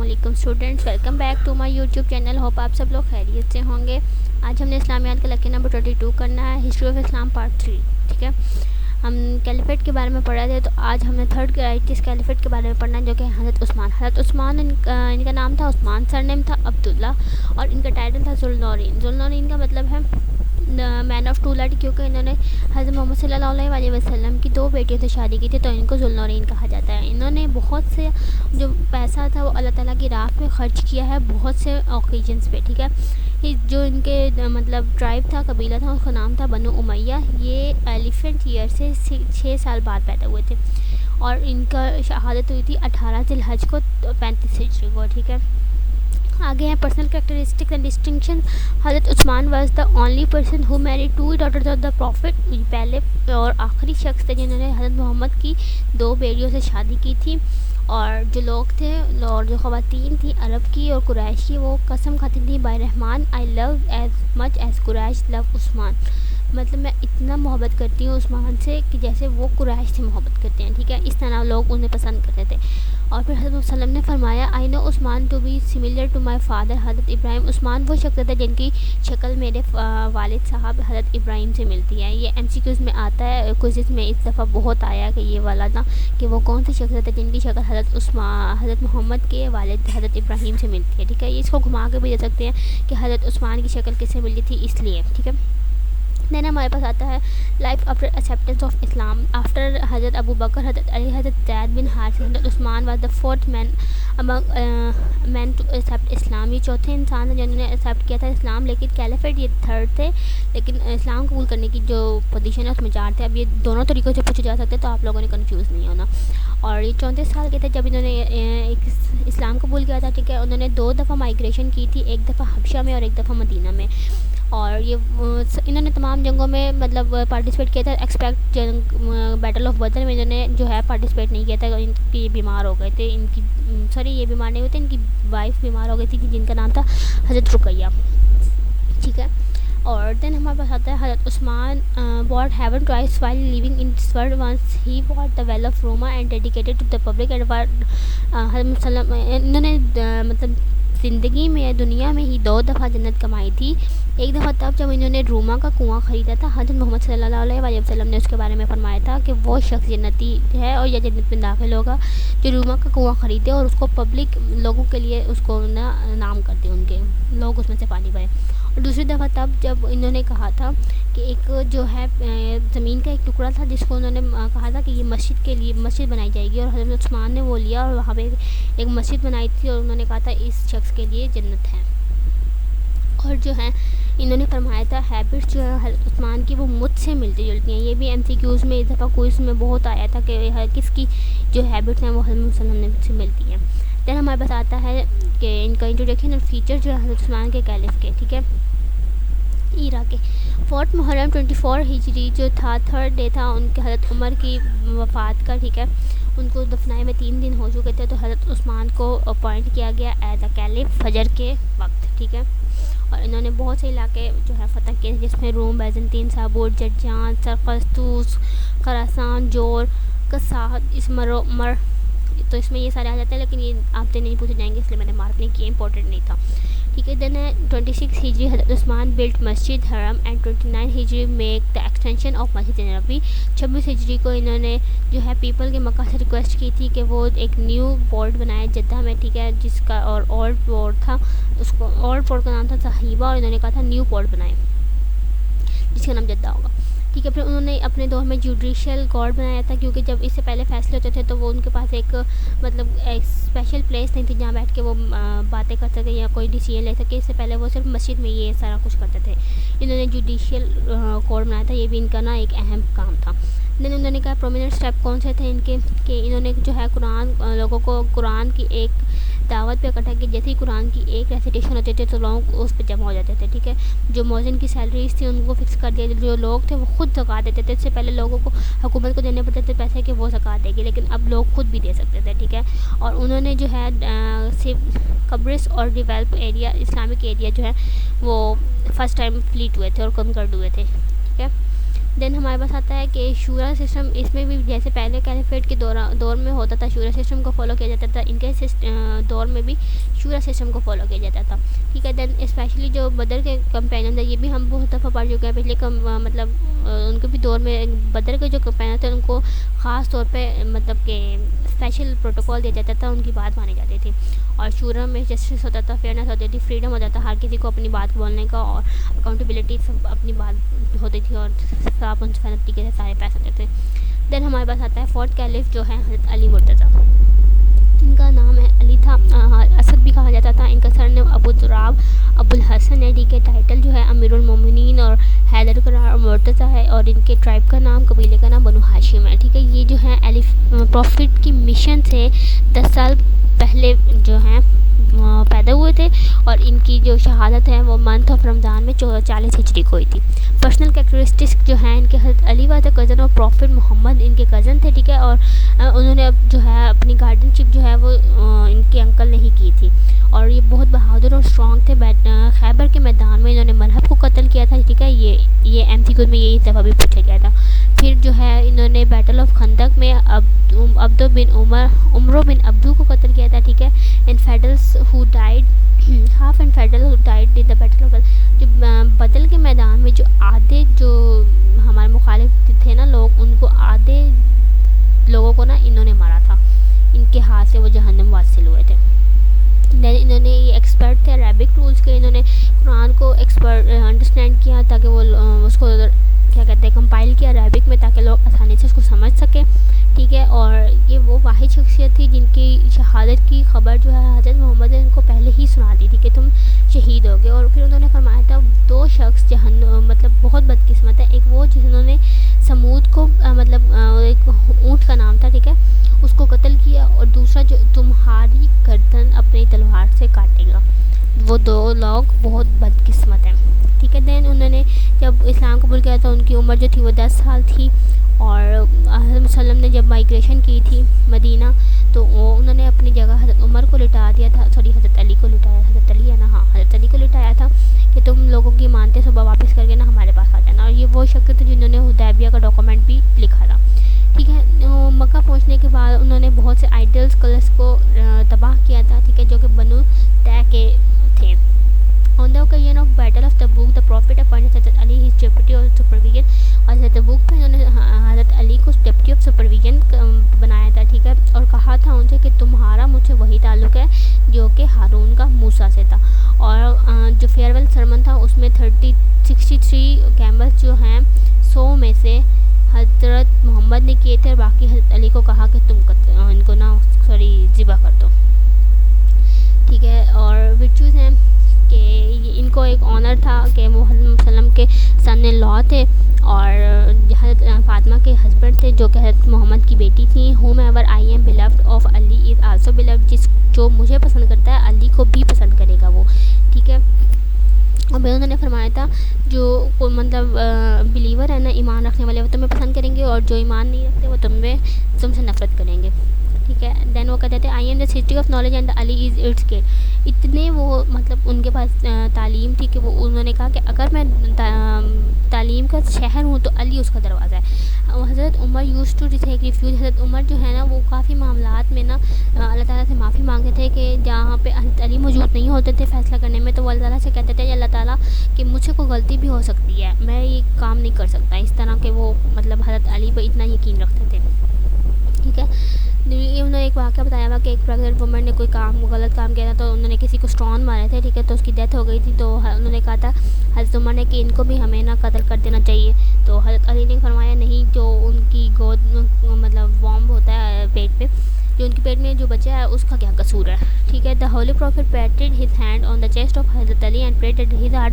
السلام علیکم students, welcome back to my YouTube channel. Hope آپ سب لوگ خیریت سے ہوں گے. آج ہم نے اسلامیات کا لیکچر نمبر 22 کرنا ہے، ہسٹری آف اسلام پارٹ 3. ٹھیک ہے، ہم کیلیفیٹ کے بارے میں پڑھ رہے تھے، تو آج ہم نے تھرڈ رائٹس کیلیفیٹ کے بارے میں پڑھنا ہے، جو کہ حضرت عثمان ان کا نام تھا عثمان، سر نیم تھا عبداللہ، اور ان کا ٹائٹل تھا ذوالنورین کا مطلب ہے مین آف ٹو لائٹ، کیونکہ انہوں نے حضرت محمد صلی اللہ علیہ وسلم کی 2 بیٹیوں سے شادی کی تھی، تو ان کو ذوالنورین کہا جاتا ہے. انہوں نے بہت سے جو پیسہ تھا وہ اللہ تعالیٰ کی راہ پہ خرچ کیا ہے بہت سے اوکیجنس پہ. ٹھیک ہے، جو ان کے مطلب ٹرائب تھا، قبیلہ تھا، اس کا نام تھا بنو امیہ. یہ ایلیفنٹ ایئر سے 6 سال بعد پیدا ہوئے تھے، اور ان کا شہادت ہوئی تھی 18 ذی الحج کو 35 ہجری کو. ٹھیک ہے، آگے ہیں پرسنل کریکٹرسٹکس اینڈ ڈسٹنکشن. حضرت Usman was the only person who married 2 daughters of the prophet. پہلے اور آخری شخص تھے جنہوں نے حضرت محمد کی 2 بیٹیوں سے شادی کی تھی. اور جو لوگ تھے اور جو خواتین تھیں عرب کی اور قریش کی، وہ قسم کھاتی تھیں by Rahman I love as much as Quraish love Usman. مطلب میں اتنا محبت کرتی ہوں عثمان سے کہ جیسے وہ قریش سے محبت کرتے ہیں. ٹھیک ہے، اس طرح لوگ انہیں پسند کرتے تھے. اور پھر حضرت وسلم نے فرمایا I know Usman to be similar to my father حضرت ابراہیم. عثمان وہ شخص تھا جن کی شکل میرے والد صاحب حضرت ابراہیم سے ملتی ہے. یہ MCQs میں آتا ہے، کوئزز میں اس دفعہ بہت آیا کہ یہ والا نا کہ وہ کون سی شخص ہے جن کی شکل حضرت محمد کے والد حضرت ابراہیم سے ملتی ہے. ٹھیک ہے، اس کو گھما کے بھی دے سکتے ہیں کہ حضرت عثمان کی شکل کس سے ملی تھی اس لیے. ٹھیک ہے، دین ہمارے پاس آتا ہے life after acceptance of Islam. After حضرت ابو بکر، حضرت علی، حضرت زید بن حارثہ، حضرت Usman was the 4th man to accept Islam. یہ چوتھے انسان تھے جنہوں نے ایکسیپٹ کیا تھا اسلام، لیکن کیلیفیٹ یہ 3rd تھے. لیکن اسلام قبول کرنے کی جو پوزیشن ہے اس میں 4 تھے. اب یہ دونوں طریقوں سے پوچھے جا سکتے تو آپ لوگوں نے کنفیوز نہیں ہونا. اور یہ 34 سال کے تھے جب انہوں نے اسلام قبول کیا تھا. ٹھیک ہے، انہوں نے 2 دفعہ مائیگریشن کی تھی، ایک دفعہ حبشہ میں اور ایک دفعہ مدینہ میں. اور یہ انہوں نے تمام جنگوں میں مطلب پارٹیسپیٹ کیا تھا، ایکسپیکٹ بیٹل آف بدر میں انہوں نے جو ہے پارٹیسپیٹ نہیں کیا تھا. ان کی بیمار ہو گئے تھے، یہ بیمار نہیں ہوئے تھے، ان کی وائف بیمار ہو گئی تھی جن کا نام تھا حضرت رقیہ. ٹھیک ہے، اور دین ہمارے پاس آتا ہے حضرت عثمان bought heaven twice while living in this world. Once he bought the well of Roma and dedicated to the public, and حضرت انہوں نے مطلب زندگی میں دنیا میں ہی 2 دفعہ جنت کمائی تھی. ایک دفعہ تب جب انہوں نے روما کا کنواں خریدا تھا. حضرت محمد صلی اللہ علیہ وسلم نے اس کے بارے میں فرمایا تھا کہ وہ شخص جنتی ہے اور یا جنت میں داخل ہوگا جو روما کا کنواں خریدے اور اس کو پبلک لوگوں کے لیے اس کو نام کر دے، ان کے لوگ اس میں سے پانی پائیں. اور دوسری دفعہ تب جب انہوں نے کہا تھا کہ ایک جو ہے زمین کا ایک ٹکڑا تھا جس کو انہوں نے کہا تھا کہ یہ مسجد کے لیے مسجد بنائی جائے گی، اور حضرت عثمان نے وہ لیا اور وہاں پہ ایک مسجد بنائی تھی، اور انہوں نے کہا تھا اس شخص کے لیے جنت ہے. اور جو ہے انہوں نے فرمایا تھا ہیبٹس جو ہے حضرت عثمان کی وہ مجھ سے ملتی جلتی ہیں. یہ بھی MCQs میں اس دفعہ کوئز میں بہت آیا تھا کہ کس کی جو ہیبٹس ہیں وہ حضرت وسلم سے ملتی ہیں. دین ہمارے پاس آتا ہے کہ ان کا انٹروڈکشن اور فیچر جو ہے حضرت عثمان کے کیلف کے. ٹھیک ہے، ایرا کے 4 محرم 24 ہجری جو تھا 3rd ڈے تھا ان کے حضرت عمر کی وفات کا. ٹھیک ہے، ان کو دفنائے میں 3 دن ہو چکے تھے، تو حضرت عثمان کو اپوائنٹ کیا گیا ایز اے کیلف فجر کے وقت. ٹھیک ہے، اور انہوں نے بہت سے علاقے جو ہے فتح کیے جس میں روم، بیزنطین، سابور، جرجان، سرقسطوس، خراسان، جور، کساحت، اسمر. تو اس میں یہ سارے آ جاتے ہیں، لیکن یہ آپ سے نہیں پوچھے جائیں گے اس لیے میں نے مارک نہیں کیا، امپورٹنٹ نہیں تھا. ٹھیک ہے، دین 26 ہجری حضرت عثمان بلٹ مسجد حرم اینڈ 29 ہجری make the extension of Masjid Nabawi. 26 ہجری کو انہوں نے جو ہے پیپل کے مکہ سے ریکویسٹ کی تھی کہ وہ ایک نیو پورٹ بنائے جدہ میں. ٹھیک ہے، جس کا اور اولڈ پورٹ تھا، اس کو اولڈ پورٹ کا نام تھا صحیبہ، اور انہوں نے کہا تھا نیو پورٹ بنائے جس کا نام جدہ ہوگا. ٹھیک ہے، پھر انہوں نے اپنے دور میں جوڈیشل کورٹ بنایا تھا، کیونکہ جب اس سے پہلے فیصلے ہوتے تھے تو وہ ان کے پاس ایک مطلب ایک اسپیشل پلیس نہیں تھی جہاں بیٹھ کے وہ باتیں کر سکے یا کوئی ڈیسیژن لے سکے. اس سے پہلے وہ صرف مسجد میں یہ سارا کچھ کرتے تھے. انہوں نے جوڈیشل کورٹ بنایا تھا، یہ بھی ان کا نا ایک اہم کام تھا. دین انہوں نے کہا پرومیننٹ اسٹیپ کون سے تھے ان کے کہ انہوں نے جو ہے لوگوں کو قرآن کی ایک دعوت پہ اکٹھا کہ جیسے ہی قرآن کی ایک ریسیٹیشن ہوتی تھی تو لوگ اس پہ جمع ہو جاتے تھے. ٹھیک ہے، جو مؤذن کی سیلریز تھی ان کو فکس کر دیا. جو لوگ تھے وہ خود زکوٰۃ دیتے تھے. اس سے پہلے لوگوں کو حکومت کو دینے پڑتے تھے پیسے کہ وہ زکوٰۃ دے گی، لیکن اب لوگ خود بھی دے سکتے تھے. ٹھیک ہے، اور انہوں نے جو ہے قبرص اور ڈیولپ ایریا اسلامک ایریا جو ہے وہ فرسٹ ٹائم فلیٹ ہوئے تھے اور کنکرڈ ہوئے تھے. ٹھیک ہے، دین ہمارے پاس آتا ہے کہ شورا سسٹم. اس میں بھی جیسے پہلے کیلیفیٹ کے دور میں ہوتا تھا شورا سسٹم کو فالو کیا جاتا تھا, ان کے دور میں بھی شورا سسٹم کو فالو کیا جاتا تھا. ٹھیک ہے. دین اسپیشلی جو بدر کے کمپینین تھے, یہ بھی ہم بہت دفعہ پڑھ چکے ہیں پچھلے مطلب ان کے بھی دور میں بدر کے جو کمپینین تھے ان کو خاص طور پہ مطلب کہ اسپیشل پروٹوکول دیا جاتا تھا, ان کی بات مانی جاتی تھی. اور شورا میں جسٹس ہوتا تھا, فیئرنیس ہوتی تھی, فریڈم ہوتا تھا ہر کسی کو اپنی بات بولنے کا, اور اکاؤنٹیبلٹی سب اپنی بات ہوتی تھی, اور صاف منصفانہ طریقے سے سارے پیسے ہوتے تھے. دین ہمارے پاس آتا ہے فورتھ کیلف جو ہے حضرت علی مرتضیٰ. ان کا نام ہے علی تھا, اسد بھی کہا جاتا تھا. ان کا سر نیم ابو تراب ابو الحسن ہے. ٹھیک ہے. ٹائٹل جو ہے امیر المومنین اور حیدر قرار مرتضیٰ ہے, اور ان کے ٹرائب کا نام, قبیلے کا نام بنو ہاشم ہے. ٹھیک ہے. یہ جو ہے پروفٹ کی مشن سے 10 سال پہلے جو ہیں پیدا ہوئے تھے, اور ان کی جو شہادت ہے وہ منتھ آف رمضان میں 40 ہجری کو ہوئی تھی. پرسنل کریکٹرسٹکس جو ہیں ان کے حضرت Ali was a cousin of prophet Muhammad, ان کے کزن تھے. ٹھیک ہے. اور انہوں نے اب جو ہے اپنی گارڈنشپ جو ہے وہ ان کے انکل نے ہی کی تھی, اور یہ بہت بہادر اور اسٹرانگ تھے. خیبر کے میدان میں انہوں نے مرہب کو قتل کیا تھا. ٹھیک ہے. یہ ایم سی کیو میں یہی دفعہ بھی پوچھا گیا تھا. پھر جو ہے انہوں نے بیٹل آف خندق میں عبدو بن عمرو بن عبدو کو قتل کیا تھا. ٹھیک ہے. Infidels who died half infidel who died in the battle of جو بدل کے میدان میں جو آدھے جو ہمارے مخالف تھے نا لوگ, ان کو آدھے لوگوں کو نا انہوں نے مارا تھا. ان کے ہاتھ سے وہ جہنم واصل ہوئے تھے. دین انہوں نے یہ ایکسپرٹ تھے عربک رولز کے, انہوں نے قرآن کو انڈرسٹینڈ کیا تاکہ وہ اس کو کیا کہتے ہیں کمپائل کیا عربک میں, تاکہ لوگ آسانی سے اس کو سمجھ سکیں. ٹھیک ہے. اور یہ وہ واحد شخصیت تھی جن کی شہادت کی خبر جو ہے حضرت محمد نے ان کو پہلے ہی سنا دی تھی کہ تم شہید ہو گئے. اور پھر انہوں نے فرمایا تھا 2 شخص مطلب بہت بدقسمت ہے. ایک وہ جنہوں نے سمود کو مطلب ایک اونٹ کا نام تھا, ٹھیک ہے, اس کو قتل کیا, اور دوسرا جو تمہاری گردن اپنی تلوار سے کاٹے گا. وہ 2 لوگ بہت بدقسمت ہیں. ٹھیک ہے. دین انہوں نے جب اسلام قبول کیا تو ان کی عمر جو تھی وہ 10 سال تھی, اور حضرت وسلم نے جب مائیگریشن کی تھی مدینہ تو انہوں نے اپنی جگہ حضرت عمر کو لٹا دیا تھا, حضرت علی کو لٹایا, حضرت علی ہے نا, ہاں حضرت علی کو لٹایا تھا کہ تم لوگوں کی مانتے صبح واپس کر کے نا ہمارے پاس آ جانا. اور یہ وہ شخص تھے جنہوں نے حدیبیہ کا ڈاکومنٹ بھی لکھا تھا. ٹھیک ہے. مکہ پہنچنے کے بعد انہوں نے بہت سے آئیڈلس کلرس کو تباہ کیا تھا. ٹھیک ہے. جو کہ بنو طے کے تھے. On the occasion of Battle of Tabuk, the Prophet appointed Hazrat Ali his deputy of supervision. اور حضرت تبوک پہ انہوں نے حضرت علی کو ڈپٹی آف سپرویژن بنایا تھا. ٹھیک ہے. اور کہا تھا ان سے کہ تمہارا مجھ سے وہی تعلق ہے جو کہ ہارون کا موسیٰ سے تھا. اور جو فیئر ویل سرمن تھا اس میں 63 کیملز جو ہیں 100 میں سے حضرت محمد نے کیے تھے, اور باقی حضرت علی کو کہا کہ تم ان کو نا ذبح کر دو. ٹھیک ہے. اور ورچوز ہیں کہ ان کو ایک آنر تھا کہ وہ حضرت وسلم کے سن لا تھے, اور حضرت فاطمہ کے ہسبینڈ تھے جو کہ حضرت محمد کی بیٹی تھیں. Whomever I am beloved of Ali is also beloved, جو مجھے پسند کرتا ہے علی کو بھی پسند کرے گا وہ. ٹھیک ہے. اور انہوں نے فرمایا تھا جو مطلب بلیور ہے نا, ایمان رکھنے والے, وہ تمہیں پسند کریں گے, اور جو ایمان نہیں رکھتے وہ تم سے نفرت کریں گے. ٹھیک ہے. دین وہ کہتے تھے I am the city of knowledge and Ali is its gate. اتنے وہ مطلب ان کے پاس تعلیم تھی کہ وہ انہوں نے کہا کہ اگر میں تعلیم کا شہر ہوں تو علی اس کا دروازہ ہے. حضرت عمر یوز ٹو ٹیک ریفیوج. حضرت عمر جو ہے نا وہ کافی معاملات میں نا اللہ تعالیٰ سے معافی مانگتے تھے کہ جہاں پہ حضرت علی موجود نہیں ہوتے تھے فیصلہ کرنے میں, تو وہ اللہ تعالیٰ سے کہتے تھے اللہ تعالیٰ کہ مجھ سے کوئی غلطی بھی ہو سکتی ہے, میں یہ کام نہیں کر سکتا. اس طرح کہ وہ مطلب حضرت علی پہ اتنا یقین رکھتے تھے. ٹھیک ہے. انہوں نے ایک واقعہ بتایا ہوا کہ ایک پریگننٹ وومن نے کوئی غلط کام کیا تھا, تو انہوں نے کسی کو اسٹون مارے تھے. ٹھیک ہے. تو اس کی ڈیتھ ہو گئی تھی, تو انہوں نے کہا تھا حضرت عمر نے کہ ان کو بھی ہمیں نا قتل کر دینا چاہیے. تو حضرت علی نے فرمایا نہیں, جو ان کی گود مطلب وارم ہوتا ہے پیٹ پہ, جو ان کے پیٹ میں جو بچہ ہے اس کا کیا قصور ہے. ٹھیک ہے. The holy prophet patted his hand on the chest of حضرت Ali and prayed that his heart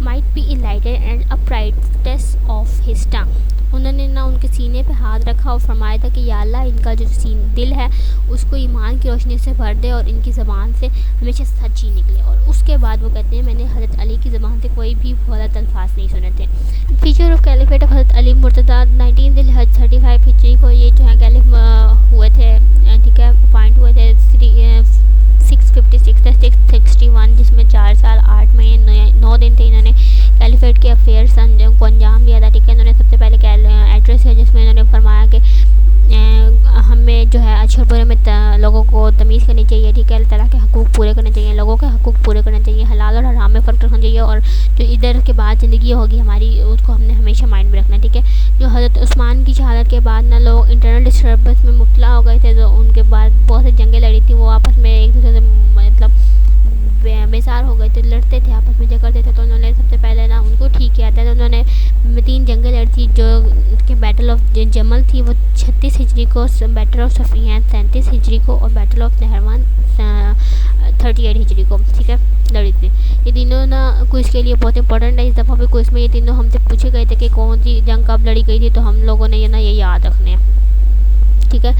might be enlightened and uprightness of his tongue. انہوں نے نا ان کے سینے پہ ہاتھ رکھا اور فرمایا تھا کہ یا اللہ ان کا جو دل ہے اس کو ایمان کی روشنی سے بھر دے, اور ان کی زبان سے ہمیشہ سچ ہی نکلے. اور اس کے بعد وہ کہتے ہیں میں نے حضرت علی کی زبان سے کوئی بھی غلط الفاظ نہیں سنے تھے. فیچر آف کیلیفیٹ آف حضرت علی مرتضیٰ 19 ذی الحج 35 ہجری کو یہ جو ہے کیلف ہوئے تھے. ٹھیک ہے. اپوائنٹ ہوئے تھے 656 جس میں 4 سال 8 مہینے 9 دن تھے. انہوں نے کیلیفیٹ کے افیئرس کو انجام دیا تھا. ٹھیک ہے. لوگوں کو تمیز کرنی چاہیے، ٹھیک ہے، اللہ تعالیٰ کے حقوق پورے کرنے چاہیے، لوگوں کے حقوق پورے کرنے چاہیے، حلال اور حرام میں فرق رکھنا چاہیے، اور جو ادھر کے بعد زندگی ہوگی ہماری اس کو ہم نے ہمیشہ مائنڈ میں رکھنا ہے، ٹھیک ہے۔ جو حضرت عثمان کی شہادت کے بعد نا لوگ انٹرنل ڈسٹربنس میں مبتلا ہو گئے تھے، تو ان کے بعد بہت سی جنگیں لڑی تھیں، وہ آپس میں ایک دوسرے سے مطلب بیزار ہو گئے تھے، لڑتے تھے، آپس میں جھگڑتے تھے، تو انہوں نے سب سے پہلے نا ان کو ٹھیک کیا تھا، تو انہوں نے 3 جنگیں لڑی تھی، جو کہ بیٹل آف جمل تھی وہ 36 ہجری کو، بیٹل آف صفین 37 ہجری کو، اور بیٹل آف نہروان 38 ہجری کو، ٹھیک ہے، لڑی تھی۔ یہ تینوں نا کوئز کے لیے بہت امپورٹنٹ ہے، اس دفعہ بھی کوئز میں یہ تینوں ہم سے پوچھے گئے تھے کہ کون سی جنگ کب لڑی گئی تھی، تو ہم لوگوں نے یہ یاد رکھنے ہیں، ٹھیک ہے۔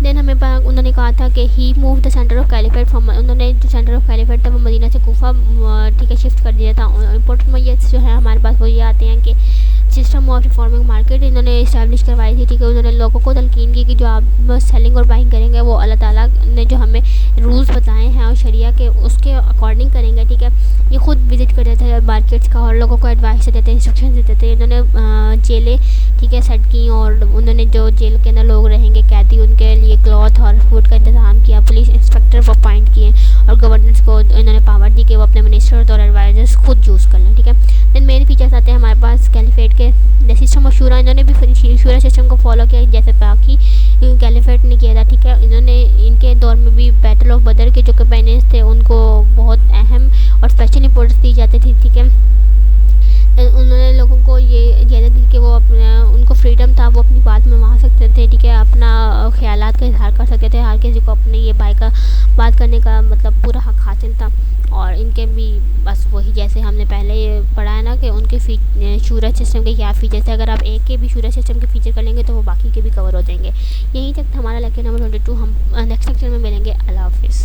دین ہمیں انہوں نے کہا تھا کہ he move the centre of caliphate from, انہوں نے جو سینٹر آف کیلیفیٹ تھا وہ مدینہ سے کوفہ، ٹھیک ہے، شفٹ کر دیا تھا۔ امپورٹنٹ میجرز جو ہے ہمارے پاس وہ یہ آتے ہیں کہ سسٹم آف ریفارمنگ مارکیٹ انہوں نے اسٹیبلش کروائی تھی، ٹھیک ہے، انہوں نے لوگوں کو تلقین کی کہ جو آپ سیلنگ اور بائنگ کریں گے وہ اللہ تعالیٰ نے جو ہمیں رولز بتائے ہیں اور شریعہ کے اس کے اکارڈنگ کریں گے، ٹھیک ہے۔ یہ خود وزٹ کرتے تھے مارکیٹس کا اور لوگوں کو ایڈوائس دیتے تھے، انسٹرکشن دیتے تھے۔ انہوں نے جیلیں، ٹھیک ہے، سیٹ کی، اور انہوں نے جو جیل کے اندر لوگ رہیں گے قیدی ان کے لیے کلاتھ اور فوڈ کا انتظام کیا، پولیس انسپیکٹر کو اپوائنٹ کیے، اور گورنرس کو انہوں نے پاور دی کہ وہ اپنے منسٹرز اور ایڈوائزرس خود چوز کر لیں، ٹھیک ہے۔ دین مین فیچرس آتے ہیں ہمارے پاس کیلیفیٹ کے، سسٹم آف شورا، انہوں نے بھی شورا سسٹم کو فالو کیا جیسے باقی کیلیفیٹ نے کیا تھا، ٹھیک ہے۔ انہوں نے ان کے دور میں بھی بیٹل آف بدر کے جو کمپینینز تھے ان کو بہت اہم اور اسپیشل امپورٹنس دی جاتی تھی، ٹھیک ہے۔ انہوں نے لوگوں کو یہ اجازت دی کہ وہ ان کو فریڈم تھا، وہ اپنی بات منوا سکتے تھے، ٹھیک ہے، اپنا خیالات کا اظہار کر سکتے تھے، ہر کسی کو اپنے یہ بات کرنے کا مطلب پورا حق حاصل تھا۔ اور ان کے بھی بس وہی جیسے ہم نے پہلے یہ پڑھا ہے نا کہ ان کے شورا سسٹم کے کیا فیچرس ہیں، اگر آپ ایک کے بھی شورا سسٹم کے فیچر کر لیں گے تو وہ باقی کے بھی کور ہو جائیں گے۔ یہیں تک ہمارا لیکچر نمبر 22، ہم نیکسٹ لیکچر میں ملیں گے۔ اللہ حافظ۔